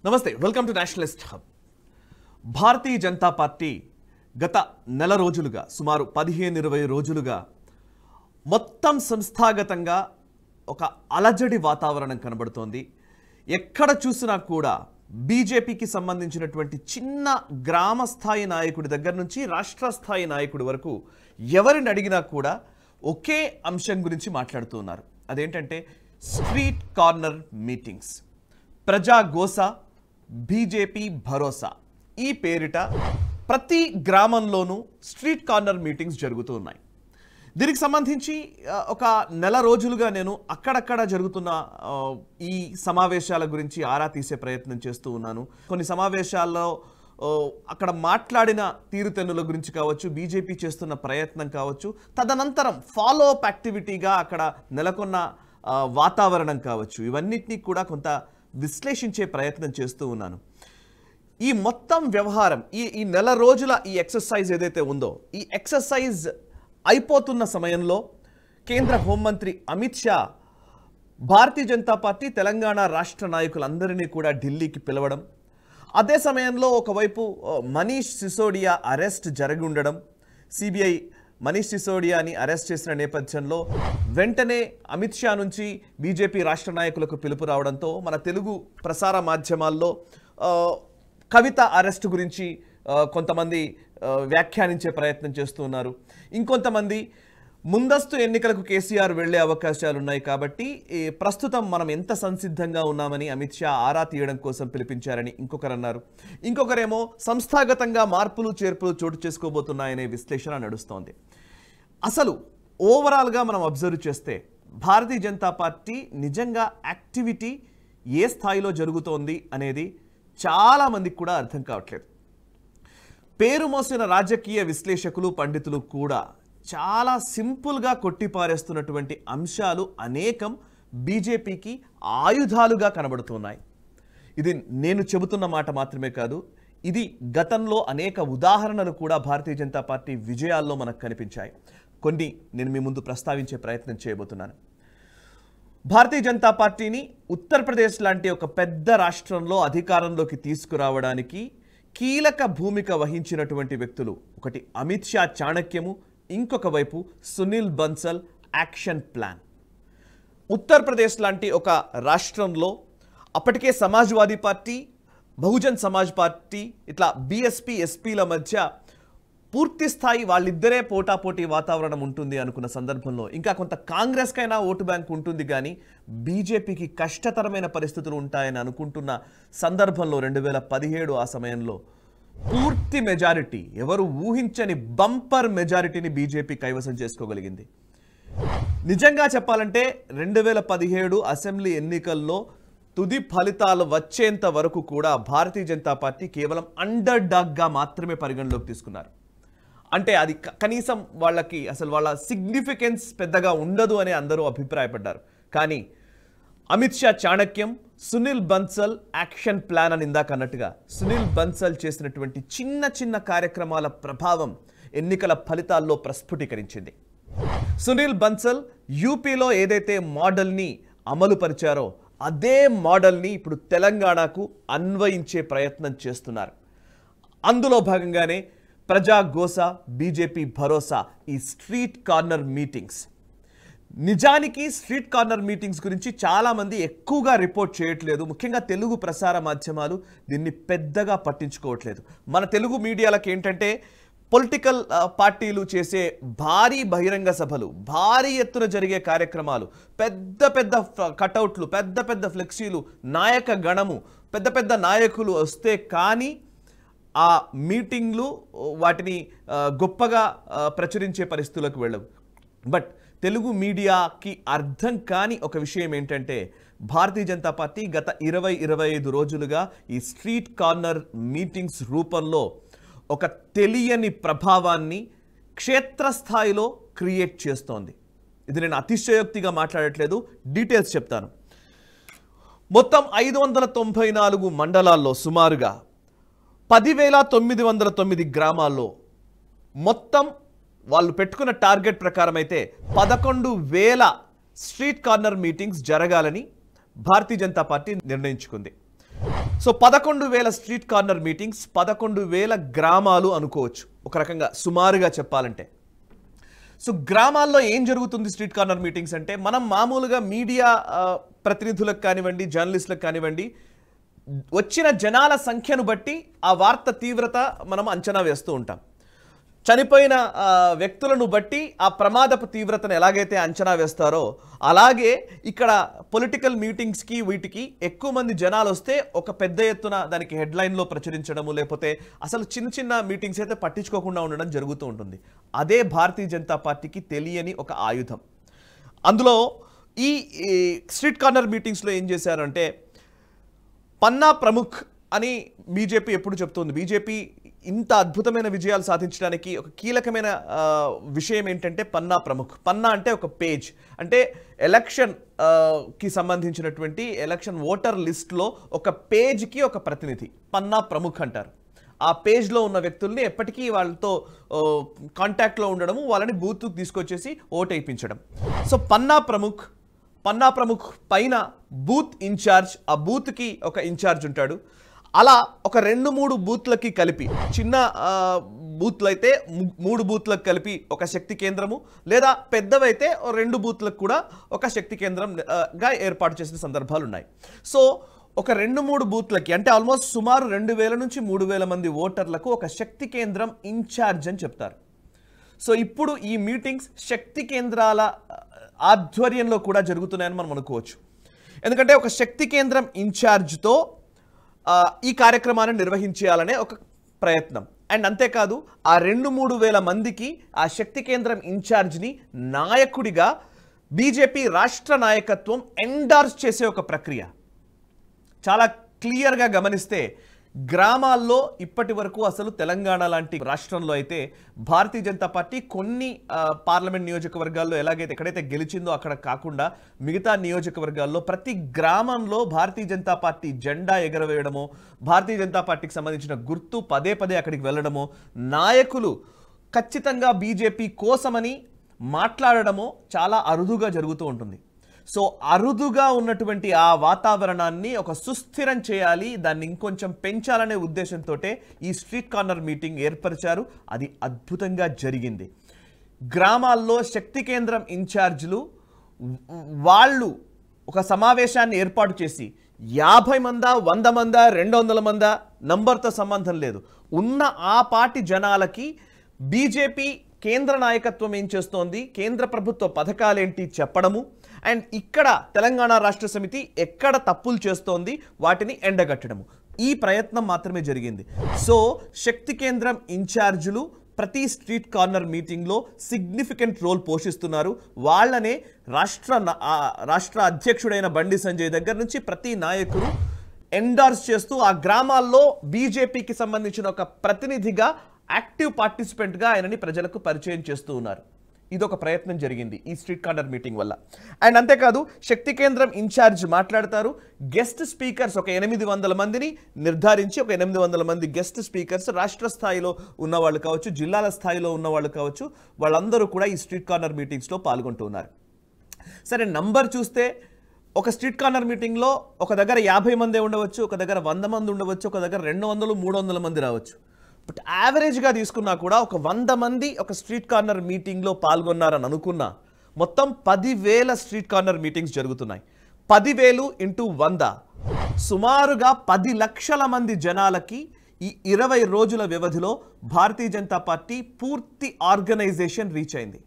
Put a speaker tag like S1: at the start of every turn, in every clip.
S1: నమస్తే welcome to Nationalist hub. Bharatiya Janata party గత నెల రోజులుగా సుమారు 15-20 రోజులుగా మొత్తం సంస్థాగతంగా ఒక అలజడి వాతావరణం కనబడుతోంది. ఎక్కడ చూసినా కూడా బీజేపీకి సంబంధించినటువంటి చిన్న గ్రామ స్థాయి నాయకుడి దగ్గర నుంచి రాష్ట్ర స్థాయి నాయకుడి వరకు ఎవరిని అడిగినా కూడా ఒకే అంశం గురించి మాట్లాడుతున్నారు. అదేంటంటే స్ట్రీట్ కార్నర్ మీటింగ్స్. ప్రజా గోస, బీజేపీ భరోసా ఈ పేరిట ప్రతి గ్రామంలోనూ స్ట్రీట్ కార్నర్ మీటింగ్స్ జరుగుతూ ఉన్నాయి. దీనికి సంబంధించి ఒక నెల రోజులుగా నేను అక్కడక్కడ జరుగుతున్న ఈ సమావేశాల గురించి ఆరా తీసే ప్రయత్నం చేస్తూ ఉన్నాను. కొన్ని సమావేశాల్లో అక్కడ మాట్లాడిన తీరుతెన్నుల గురించి కావచ్చు, బీజేపీ చేస్తున్న ప్రయత్నం కావచ్చు, తదనంతరం ఫాలో అప్ యాక్టివిటీగా అక్కడ నెలకొన్న వాతావరణం కావచ్చు, ఇవన్నిటినీ కూడా కొంత విశ్లేషించే ప్రయత్నం చేస్తూ ఉన్నాను. ఈ మొత్తం వ్యవహారం ఈ నెల రోజుల ఈ ఎక్సర్సైజ్ ఏదైతే ఉందో, ఈ ఎక్సర్సైజ్ అయిపోతున్న సమయంలో కేంద్ర హోంమంత్రి అమిత్ షా భారతీయ జనతా పార్టీ తెలంగాణ రాష్ట్ర నాయకులందరినీ కూడా ఢిల్లీకి పిలవడం, అదే సమయంలో ఒకవైపు మనీష్ సిసోడియా అరెస్ట్ జరిగి ఉండడం, సిబిఐ మనీష్ సిసోడియాని అరెస్ట్ చేసిన నేపథ్యంలో వెంటనే అమిత్ షా నుంచి బీజేపీ రాష్ట్ర నాయకులకు పిలుపు రావడంతో మన తెలుగు ప్రసార మాధ్యమాల్లో కవిత అరెస్ట్ గురించి కొంతమంది వ్యాఖ్యానించే ప్రయత్నం చేస్తూ ఉన్నారు. ఇంకొంతమంది ముందస్తు ఎన్నికలకు కేసీఆర్ వెళ్లే అవకాశాలు ఉన్నాయి కాబట్టి ప్రస్తుతం మనం ఎంత సంసిద్ధంగా ఉన్నామని అమిత్ షా ఆరా తీయడం కోసం పిలిపించారని ఇంకొకరు అన్నారు. ఇంకొకరేమో సంస్థాగతంగా మార్పులు చేర్పులు చోటు చేసుకోబోతున్నాయనే విశ్లేషణ నడుస్తోంది. అసలు ఓవరాల్గా మనం అబ్జర్వ్ చేస్తే భారతీయ జనతా పార్టీ నిజంగా యాక్టివిటీ ఏ స్థాయిలో జరుగుతోంది అనేది చాలామందికి కూడా అర్థం కావట్లేదు. పేరు మోసిన రాజకీయ విశ్లేషకులు, పండితులు కూడా చాలా సింపుల్గా కొట్టిపారేస్తున్నటువంటి అంశాలు అనేకం బీజేపీకి ఆయుధాలుగా కనబడుతున్నాయి. ఇది నేను చెబుతున్న మాట మాత్రమే కాదు, ఇది గతంలో అనేక ఉదాహరణలు కూడా భారతీయ జనతా పార్టీ విజయాల్లో మనకు కనిపించాయి. కొన్ని నేను మీ ముందు ప్రస్తావించే ప్రయత్నం చేయబోతున్నాను. భారతీయ జనతా పార్టీని ఉత్తరప్రదేశ్ లాంటి ఒక పెద్ద రాష్ట్రంలో అధికారంలోకి తీసుకురావడానికి కీలక భూమిక వహించినటువంటి వ్యక్తులు, ఒకటి అమిత్ షా చాణక్యము, ఇంకొక వైపు సునీల్ బన్సల్ యాక్షన్ ప్లాన్. ఉత్తరప్రదేశ్ లాంటి ఒక రాష్ట్రంలో అప్పటికే సమాజ్వాదీ పార్టీ, బహుజన్ సమాజ్ పార్టీ, ఇట్లా బీఎస్పీ ఎస్పీల మధ్య పూర్తి స్థాయి వాళ్ళిద్దరే పోటాపోటీ వాతావరణం ఉంటుంది అనుకున్న సందర్భంలో ఇంకా కొంత కాంగ్రెస్కైనా ఓటు బ్యాంక్ ఉంటుంది, కానీ బీజేపీకి కష్టతరమైన పరిస్థితులు ఉంటాయని అనుకుంటున్న సందర్భంలో 2017 ఆ సమయంలో పూర్తి మెజారిటీ, ఎవరు ఊహించని బంపర్ మెజారిటీని బీజేపీ కైవసం చేసుకోగలిగింది. నిజంగా చెప్పాలంటే 2017 అసెంబ్లీ ఎన్నికల్లో తుది ఫలితాలు వచ్చేంత వరకు కూడా భారతీయ జనతా పార్టీ కేవలం అండర్ డాగ్గా మాత్రమే పరిగణలోకి తీసుకున్నారు. అంటే అది కనీసం వాళ్ళకి అసలు వాళ్ళ సిగ్నిఫికెన్స్ పెద్దగా ఉండదు అని అందరూ అభిప్రాయపడ్డారు. కానీ అమిత్ షా చాణక్యం, సునీల్ బన్సల్ యాక్షన్ ప్లాన్ అని ఇందాక అన్నట్టుగా సునీల్ బన్సల్ చేసినటువంటి చిన్న చిన్న కార్యక్రమాల ప్రభావం ఎన్నికల ఫలితాల్లో ప్రస్ఫుటీకరించింది. సునీల్ బన్సల్ యూపీలో ఏదైతే మోడల్ని అమలు పరిచారో అదే మోడల్ని ఇప్పుడు తెలంగాణకు అన్వయించే ప్రయత్నం చేస్తున్నారు. అందులో భాగంగానే ప్రజా గోస, బీజేపీ భరోసా, ఈ స్ట్రీట్ కార్నర్ మీటింగ్స్. నిజానికి స్ట్రీట్ కార్నర్ మీటింగ్స్ గురించి చాలామంది ఎక్కువగా రిపోర్ట్ చేయట్లేదు. ముఖ్యంగా తెలుగు ప్రసార మాధ్యమాలు దీన్ని పెద్దగా పట్టించుకోవట్లేదు. మన తెలుగు మీడియాలకు ఏంటంటే పొలిటికల్ పార్టీలు చేసే భారీ బహిరంగ సభలు, భారీ ఎత్తున జరిగే కార్యక్రమాలు, పెద్ద పెద్ద కటౌట్లు, పెద్ద పెద్ద ఫ్లెక్సీలు, నాయక గణము, పెద్ద పెద్ద నాయకులు వస్తే కానీ ఆ మీటింగ్లు వాటిని గొప్పగా ప్రచురించే పరిస్థితులకు వెళ్ళవు. బట్ తెలుగు మీడియాకి అర్థం కాని ఒక విషయం ఏంటంటే భారతీయ జనతా పార్టీ గత 20-25 రోజులుగా ఈ స్ట్రీట్ కార్నర్ మీటింగ్స్ రూపంలో ఒక తెలియని ప్రభావాన్ని క్షేత్రస్థాయిలో క్రియేట్ చేస్తోంది. ఇది నేను అతిశయోక్తిగా మాట్లాడట్లేదు, డీటెయిల్స్ చెప్తాను. మొత్తం 594 మండలాల్లో సుమారుగా 10,909 గ్రామాల్లో మొత్తం వాళ్ళు పెట్టుకున్న టార్గెట్ ప్రకారం అయితే 11,000 స్ట్రీట్ కార్నర్ మీటింగ్స్ జరగాలని భారతీయ జనతా పార్టీ నిర్ణయించుకుంది. సో 11,000 స్ట్రీట్ కార్నర్ మీటింగ్స్, 11,000 గ్రామాలు అనుకోవచ్చు ఒక రకంగా సుమారుగా చెప్పాలంటే. సో గ్రామాల్లో ఏం జరుగుతుంది స్ట్రీట్ కార్నర్ మీటింగ్స్ అంటే, మనం మామూలుగా మీడియా ప్రతినిధులకు కానివ్వండి, జర్నలిస్టులకు కానివ్వండి, వచ్చిన జనాల సంఖ్యను బట్టి ఆ వార్త తీవ్రత మనం అంచనా వేస్తూ ఉంటాం. చనిపోయిన వ్యక్తులను బట్టి ఆ ప్రమాదపు తీవ్రతను ఎలాగైతే అంచనా వేస్తారో అలాగే ఇక్కడ పొలిటికల్ మీటింగ్స్కి వీటికి ఎక్కువ మంది జనాలు వస్తే ఒక పెద్ద ఎత్తున దానికి హెడ్లైన్లో ప్రచురించడము, లేకపోతే అసలు చిన్న చిన్న మీటింగ్స్ అయితే పట్టించుకోకుండా ఉండడం జరుగుతూ ఉంటుంది. అదే భారతీయ జనతా పార్టీకి తెలియని ఒక ఆయుధం. అందులో ఈ స్ట్రీట్ కార్నర్ మీటింగ్స్లో ఏం చేశారంటే, పన్నా ప్రముఖ్ అని బీజేపీ ఎప్పుడు చెప్తుంది. బీజేపీ ఇంత అద్భుతమైన విజయాలు సాధించడానికి ఒక కీలకమైన విషయం ఏంటంటే పన్నా ప్రముఖ్. పన్నా అంటే ఒక పేజ్, అంటే ఎలక్షన్ కి సంబంధించినటువంటి ఎలక్షన్ ఓటర్ లిస్ట్లో ఒక పేజ్కి ఒక ప్రతినిధి పన్నా ప్రముఖ్ అంటారు. ఆ పేజ్లో ఉన్న వ్యక్తుల్ని ఎప్పటికీ వాళ్ళతో కాంటాక్ట్లో ఉండడము, వాళ్ళని బూత్కి తీసుకొచ్చేసి ఓటు వేయించడం. సో పన్నా ప్రముఖ్ పైన బూత్ ఇన్ఛార్జ్, ఆ బూత్కి ఒక ఇన్ఛార్జ్ ఉంటాడు. అలా ఒక 2-3 బూత్లకి కలిపి, చిన్న బూత్లు అయితే 3 బూత్లకు కలిపి ఒక శక్తి కేంద్రము, లేదా పెద్దవైతే 2 బూత్లకు కూడా ఒక శక్తి కేంద్రంగా ఏర్పాటు చేసిన సందర్భాలు ఉన్నాయి. సో ఒక 2-3 బూత్లకి అంటే ఆల్మోస్ట్ సుమారు 2,000 నుంచి 3,000 మంది ఓటర్లకు ఒక శక్తి కేంద్రం ఇన్ఛార్జ్ అని చెప్తారు. సో ఇప్పుడు ఈ మీటింగ్స్ శక్తి కేంద్రాల ఆధ్వర్యంలో కూడా జరుగుతున్నాయని మనం అనుకోవచ్చు. ఎందుకంటే ఒక శక్తి కేంద్రం ఇన్ఛార్జ్తో ఈ కార్యక్రమాన్ని నిర్వహించాలనే ఒక ప్రయత్నం. అండ్ అంతేకాదు ఆ 2-3 వేల మందికి ఆ శక్తి కేంద్రం ఇన్ఛార్జ్ని నాయకుడిగా బీజేపీ రాష్ట్ర నాయకత్వం ఎండార్స్ చేసే ఒక ప్రక్రియ. చాలా క్లియర్గా గమనిస్తే గ్రామాల్లో ఇప్పటి వరకు అసలు తెలంగాణ లాంటి రాష్ట్రంలో అయితే భారతీయ జనతా పార్టీ కొన్ని పార్లమెంట్ నియోజకవర్గాల్లో ఎలాగైతే ఎక్కడైతే గెలిచిందో అక్కడ కాకుండా మిగతా నియోజకవర్గాల్లో ప్రతి గ్రామంలో భారతీయ జనతా పార్టీ జెండా ఎగరవేయడమో, భారతీయ జనతా పార్టీకి సంబంధించిన గుర్తు పదే పదే అక్కడికి వెళ్ళడమో, నాయకులు ఖచ్చితంగా బీజేపీ కోసమని మాట్లాడడమో చాలా అరుదుగా జరుగుతూ ఉంటుంది. సో అరుదుగా ఉన్నటువంటి ఆ వాతావరణాన్ని ఒక సుస్థిరం చేయాలి, దాన్ని ఇంకొంచెం పెంచాలనే ఉద్దేశంతో ఈ స్ట్రీట్ కార్నర్ మీటింగ్ ఏర్పరిచారు. అది అద్భుతంగా జరిగింది. గ్రామాల్లో శక్తి కేంద్రం ఇన్ఛార్జీలు వాళ్ళు ఒక సమావేశాన్ని ఏర్పాటు చేసి 50 మందా, 100 మందా, 200 మందా నంబర్తో సంబంధం లేదు, ఉన్న ఆ పార్టీ జనాలకి బీజేపీ కేంద్ర నాయకత్వం ఏం చేస్తోంది, కేంద్ర ప్రభుత్వ పథకాలేంటి చెప్పడము, అండ్ ఇక్కడ తెలంగాణ రాష్ట్ర సమితి ఎక్కడ తప్పులు చేస్తోంది వాటిని ఎండగట్టడము, ఈ ప్రయత్నం మాత్రమే జరిగింది. సో శక్తి కేంద్రం ఇన్ఛార్జీలు ప్రతి స్ట్రీట్ కార్నర్ మీటింగ్లో సిగ్నిఫికెంట్ రోల్ పోషిస్తున్నారు. వాళ్ళనే రాష్ట్ర అధ్యక్షుడైన బండి సంజయ్ దగ్గర నుంచి ప్రతి నాయకుడు ఎండార్స్ చేస్తూ ఆ గ్రామాల్లో బీజేపీకి సంబంధించిన ఒక ప్రతినిధిగా, యాక్టివ్ పార్టిసిపెంట్గా ఆయనని ప్రజలకు పరిచయం చేస్తూ ఉన్నారు. ఇదొక ప్రయత్నం జరిగింది ఈ స్ట్రీట్ కార్నర్ మీటింగ్ వల్ల. అండ్ అంతేకాదు శక్తి కేంద్రం ఇన్ఛార్జ్ మాట్లాడతారు. గెస్ట్ స్పీకర్స్ ఒక 800 మందిని నిర్ధారించి, ఒక 800 మంది గెస్ట్ స్పీకర్స్ రాష్ట్ర స్థాయిలో ఉన్నవాళ్ళు కావచ్చు, జిల్లాల స్థాయిలో ఉన్నవాళ్ళు కావచ్చు, వాళ్ళందరూ కూడా ఈ స్ట్రీట్ కార్నర్ మీటింగ్స్లో పాల్గొంటూ ఉన్నారు. సరే, నంబర్ చూస్తే ఒక స్ట్రీట్ కార్నర్ మీటింగ్లో ఒక దగ్గర 50 మందే ఉండవచ్చు, ఒక దగ్గర 100 మంది ఉండవచ్చు, ఒక దగ్గర 200, 300 మంది రావచ్చు. బట్ యావరేజ్గా తీసుకున్నా కూడా ఒక 100 మంది ఒక స్ట్రీట్ కార్నర్ మీటింగ్లో పాల్గొన్నారని అనుకున్నా మొత్తం 10,000 స్ట్రీట్ కార్నర్ మీటింగ్స్ జరుగుతున్నాయి. 10,000 × 100 సుమారుగా 10 లక్షల మంది జనాలకి ఈ 20 రోజుల వ్యవధిలో భారతీయ జనతా పార్టీ పూర్తి ఆర్గనైజేషన్ రీచ్ అయింది.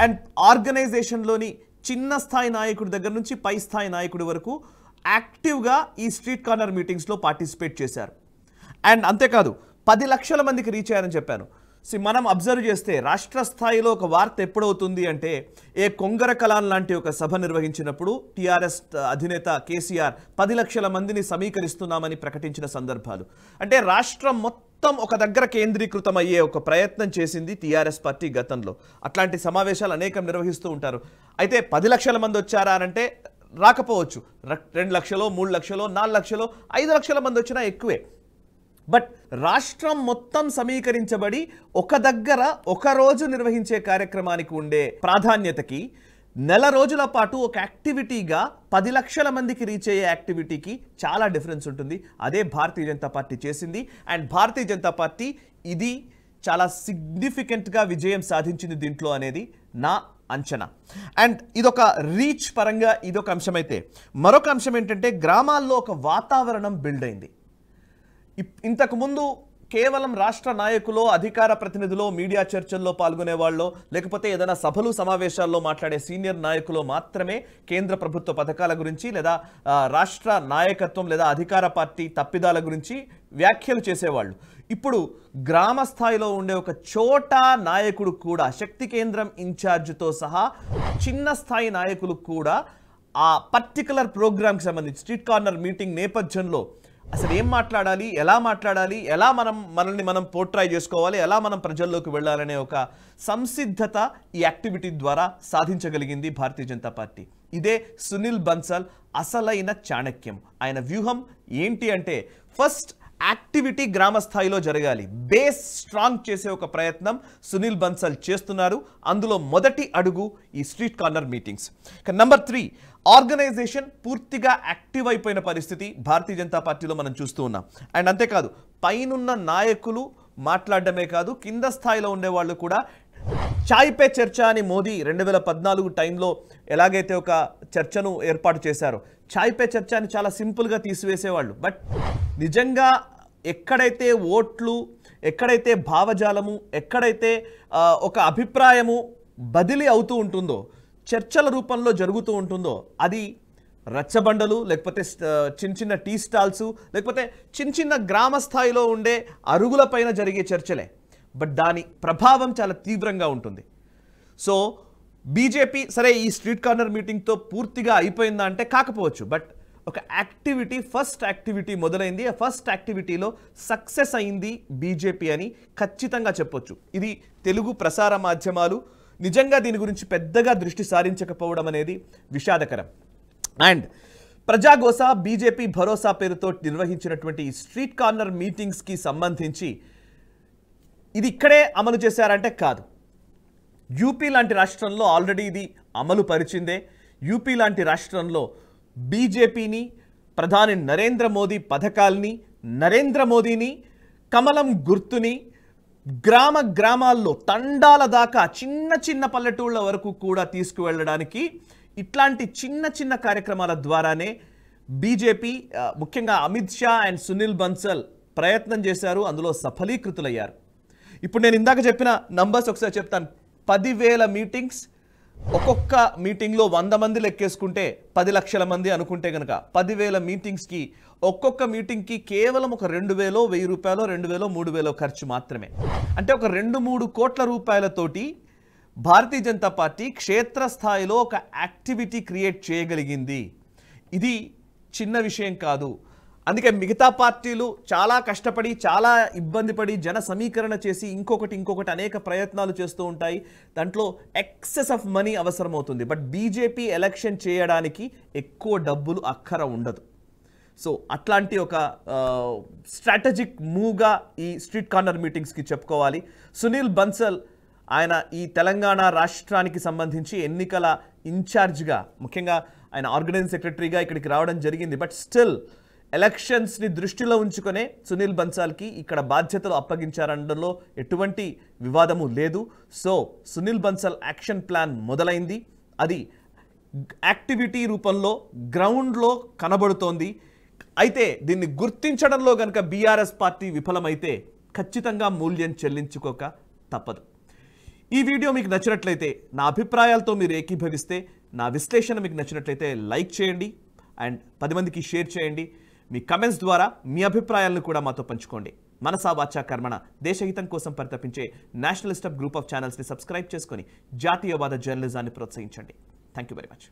S1: అండ్ ఆర్గనైజేషన్లోని చిన్న స్థాయి నాయకుడి దగ్గర నుంచి పై స్థాయి నాయకుడి వరకు యాక్టివ్గా ఈ స్ట్రీట్ కార్నర్ మీటింగ్స్లో పార్టిసిపేట్ చేశారు. అండ్ అంతేకాదు 10 లక్షల మందికి రీచ్ అయ్యారని చెప్పాను. మనం అబ్జర్వ్ చేస్తే రాష్ట్ర స్థాయిలో ఒక వార్త ఎప్పుడవుతుంది అంటే, ఏ కొంగర కలాన్ లాంటి ఒక సభ నిర్వహించినప్పుడు టీఆర్ఎస్ అధినేత కేసీఆర్ 10 లక్షల మందిని సమీకరిస్తున్నామని ప్రకటించిన సందర్భాలు. అంటే రాష్ట్రం మొత్తం ఒక దగ్గర కేంద్రీకృతం అయ్యే ఒక ప్రయత్నం చేసింది టీఆర్ఎస్ పార్టీ గతంలో. అట్లాంటి సమావేశాలు అనేకం నిర్వహిస్తూ ఉంటారు. అయితే 10 లక్షల మంది వచ్చారా అంటే రాకపోవచ్చు, 2 లక్షలో, 3 లక్షలో, 4 లక్షలో, 5 లక్షల మంది వచ్చినా ఎక్కువే. బట్ రాష్ట్రం మొత్తం సమీకరించబడి ఒక దగ్గర ఒక రోజు నిర్వహించే కార్యక్రమానికి ఉండే ప్రాధాన్యతకి నెల రోజుల పాటు ఒక యాక్టివిటీగా 10 లక్షల మందికి రీచ్ అయ్యే యాక్టివిటీకి చాలా డిఫరెన్స్ ఉంటుంది. అదే భారతీయ జనతా పార్టీ చేసింది. అండ్ భారతీయ జనతా పార్టీ ఇది చాలా సిగ్నిఫికెంట్గా విజయం సాధించింది దీంట్లో అనేది నా అంచనా. అండ్ ఇదొక రీచ్ పరంగా ఇదొక అంశం అయితే, మరొక అంశం ఏంటంటే గ్రామాల్లో ఒక వాతావరణం బిల్డ్ అయింది. ఇంతకుముందు కేవలం రాష్ట్ర నాయకులు, అధికార ప్రతినిధులు, మీడియా చర్చల్లో పాల్గొనే వాళ్ళు, లేకపోతే ఏదైనా సభలు సమావేశాల్లో మాట్లాడే సీనియర్ నాయకులు మాత్రమే కేంద్ర ప్రభుత్వ పథకాల గురించి లేదా రాష్ట్ర నాయకత్వం లేదా అధికార పార్టీ తప్పిదాల గురించి వ్యాఖ్యలు చేసేవాళ్ళు. ఇప్పుడు గ్రామ స్థాయిలో ఉండే ఒక చోటా నాయకుడు కూడా, శక్తి కేంద్రం ఇన్ఛార్జ్తో సహా చిన్న స్థాయి నాయకులు కూడా ఆ పర్టికులర్ ప్రోగ్రామ్కి సంబంధించి స్ట్రీట్ కార్నర్ మీటింగ్ నేపథ్యంలో అసలు ఏం మాట్లాడాలి, ఎలా మనల్ని మనం పోర్ట్రై చేసుకోవాలి, ఎలా మనం ప్రజల్లోకి వెళ్ళాలనే ఒక సంసిద్ధత ఈ యాక్టివిటీ ద్వారా సాధించగలిగింది భారతీయ జనతా పార్టీ. ఇదే సునీల్ బన్సల్ అసలైన చాణక్యం. ఆయన వ్యూహం ఏంటి అంటే, ఫస్ట్ యాక్టివిటీ గ్రామ స్థాయిలో జరగాలి, బేస్ స్ట్రాంగ్ చేసే ఒక ప్రయత్నం సునీల్ బన్సల్ చేస్తున్నారు. అందులో మొదటి అడుగు ఈ street corner meetings. Number 3, organization పూర్తిగా యాక్టివ్ అయిపోయిన పరిస్థితి భారతీయ జనతా పార్టీలో మనం చూస్తూ ఉన్నాం. అండ్ అంతేకాదు, పైనున్న నాయకులు మాట్లాడడమే కాదు, కింద స్థాయిలో ఉండేవాళ్ళు కూడా చాయ్ పే చర్చ అని మోదీ 2014 టైంలో ఎలాగైతే ఒక చర్చను ఏర్పాటు చేశారో, చాయ్ పే చర్చ అని చాలా సింపుల్గా తీసివేసేవాళ్ళు. బట్ నిజంగా ఎక్కడైతే ఓట్లు, ఎక్కడైతే భావజాలము, ఎక్కడైతే ఒక అభిప్రాయము బదిలీ అవుతూ ఉంటుందో, చర్చల రూపంలో జరుగుతూ ఉంటుందో, అది రచ్చబండలు, లేకపోతే చిన్న చిన్న టీ స్టాల్స్, లేకపోతే చిన్న చిన్న గ్రామ స్థాయిలో ఉండే అరుగుల పైన జరిగే చర్చలే. బట్ దాని ప్రభావం చాలా తీవ్రంగా ఉంటుంది. సో బీజేపీ సరే ఈ స్ట్రీట్ కార్నర్ మీటింగ్తో పూర్తిగా అయిపోయిందా అంటే కాకపోవచ్చు. బట్ ఒక యాక్టివిటీ, ఫస్ట్ యాక్టివిటీ మొదలైంది. ఆ ఫస్ట్ యాక్టివిటీలో సక్సెస్ అయింది బీజేపీ అని ఖచ్చితంగా చెప్పొచ్చు. ఇది తెలుగు ప్రసార మాధ్యమాలు నిజంగా దీని గురించి పెద్దగా దృష్టి సారించకపోవడం అనేది విషాదకరం. అండ్ ప్రజాగోస, బీజేపీ భరోసా పేరుతో నిర్వహించినటువంటి ఈ స్ట్రీట్ కార్నర్ మీటింగ్స్కి సంబంధించి ఇది ఇక్కడే అమలు చేశారంటే కాదు. యూపీ లాంటి రాష్ట్రంలో ఆల్రెడీ ఇది అమలు పరిచిందే. యూపీ లాంటి రాష్ట్రంలో బీజేపీని, ప్రధాని నరేంద్ర మోదీ పథకాల్ని, నరేంద్ర మోదీని, కమలం గుర్తుని గ్రామాల్లో తండాల దాకా, చిన్న చిన్న పల్లెటూళ్ళ వరకు కూడా తీసుకువెళ్ళడానికి ఇట్లాంటి చిన్న చిన్న కార్యక్రమాల ద్వారానే బీజేపీ, ముఖ్యంగా అమిత్ షా అండ్ సునీల్ బన్సల్ ప్రయత్నం చేశారు. అందులో సఫలీకృతులయ్యారు. ఇప్పుడు నేను ఇందాక చెప్పిన నంబర్స్ ఒకసారి చెప్తాను. 10,000 మీటింగ్స్, ఒక్కొక్క మీటింగ్లో 100 మంది లెక్కేసుకుంటే 10 లక్షల మంది అనుకుంటే కనుక 10,000 మీటింగ్స్కి ఒక్కొక్క మీటింగ్కి కేవలం ఒక 2,000, 1,000 రూపాయలు, 2,000, 3,000 ఖర్చు మాత్రమే. అంటే ఒక 2-3 కోట్ల రూపాయలతోటి భారతీయ జనతా పార్టీ క్షేత్రస్థాయిలో ఒక యాక్టివిటీ క్రియేట్ చేయగలిగింది. ఇది చిన్న విషయం కాదు. అందుకే మిగతా పార్టీలు చాలా కష్టపడి, చాలా ఇబ్బంది పడి, జన సమీకరణ చేసి ఇంకొకటి అనేక ప్రయత్నాలు చేస్తూ ఉంటాయి. దాంట్లో ఎక్సెస్ ఆఫ్ మనీ అవసరమవుతుంది. బట్ బీజేపీ ఎలక్షన్ చేయడానికి ఎక్కువ డబ్బులు అక్కర ఉండదు. సో అట్లాంటి ఒక స్ట్రాటజిక్ మూవ్గా ఈ స్ట్రీట్ కార్నర్ మీటింగ్స్కి చెప్పుకోవాలి. సునీల్ బన్సల్ ఆయన ఈ తెలంగాణ రాష్ట్రానికి సంబంధించి ఎన్నికల ఇన్ఛార్జ్గా, ముఖ్యంగా ఆయన ఆర్గనైజింగ్ సెక్రటరీగా ఇక్కడికి రావడం జరిగింది. బట్ స్టిల్ ఎలక్షన్స్ని దృష్టిలో ఉంచుకునే సునీల్ బన్సాల్కి ఇక్కడ బాధ్యతలు అప్పగించారనడంలో ఎటువంటి వివాదము లేదు. So Sunil Bansal action plan మొదలైంది. అది యాక్టివిటీ రూపంలో గ్రౌండ్లో కనబడుతోంది. అయితే దీన్ని గుర్తించడంలో కనుక బీఆర్ఎస్ పార్టీ విఫలమైతే ఖచ్చితంగా మూల్యం చెల్లించుకోక తప్పదు. ఈ వీడియో మీకు నచ్చినట్లయితే, నా అభిప్రాయాలతో మీరు ఏకీభవిస్తే, నా విశ్లేషణ మీకు నచ్చినట్లయితే లైక్ చేయండి అండ్ 10 మందికి షేర్ చేయండి. మీ కమెంట్స్ ద్వారా మీ అభిప్రాయాలను కూడా మాతో పంచుకోండి. మనసా వాచా కర్మణ దేశహితం కోసం పరితపించే నేషనలిస్ట్ గ్రూప్ ఆఫ్ ఛానల్స్ని సబ్స్క్రైబ్ చేసుకొని జాతీయవాద జర్నలిజాన్ని ప్రోత్సహించండి. Thank you very much.